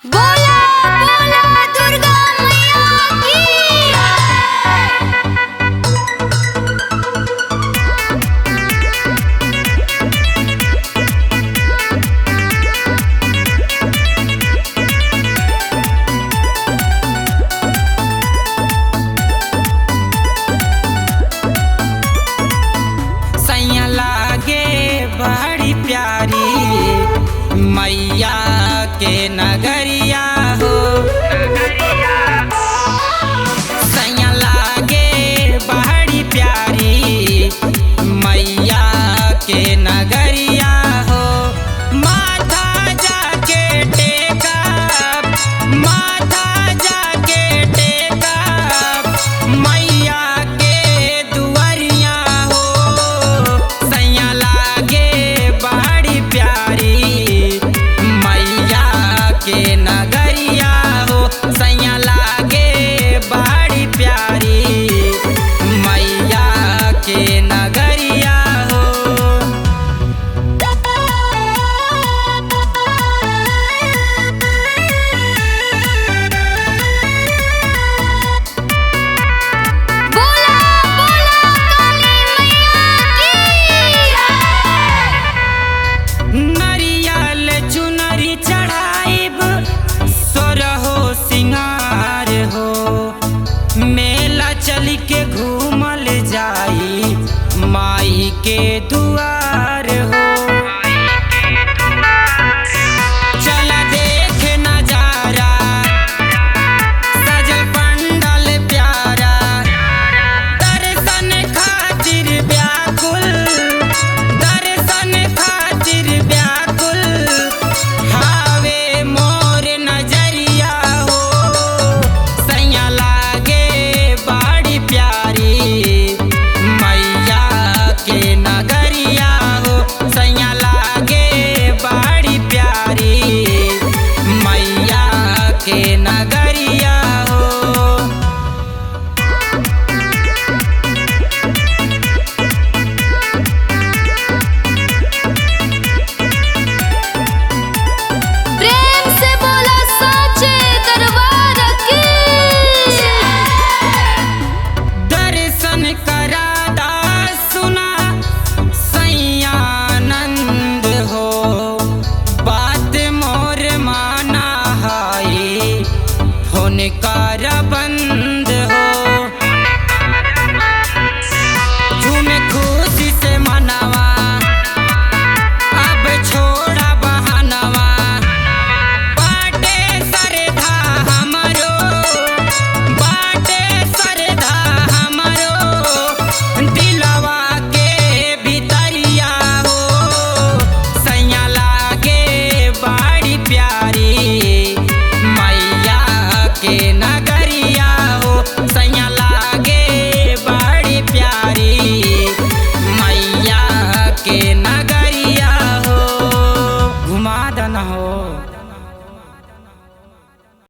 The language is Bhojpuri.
बोला बोला दुर्गा मैया की सैया लागे बड़ी प्यारी मैया के नगरिया हो। सैया लागे बड़ी प्यारी मैया के नगरिया हो। माथा जाके टेका, माथा जाके टेका मैया के दुआरिया हो। सैया लागे बड़ी प्यारी मैया के नगरिया हो। सैया लागे बड़ी प्यारी मैया के नगरिया हो। बोला बोला काली मैया की नरियल चुनरी चढ़ाइब सोरहो सिंगार हो। मेला चल के घूमल जाई माई के दुआर हो।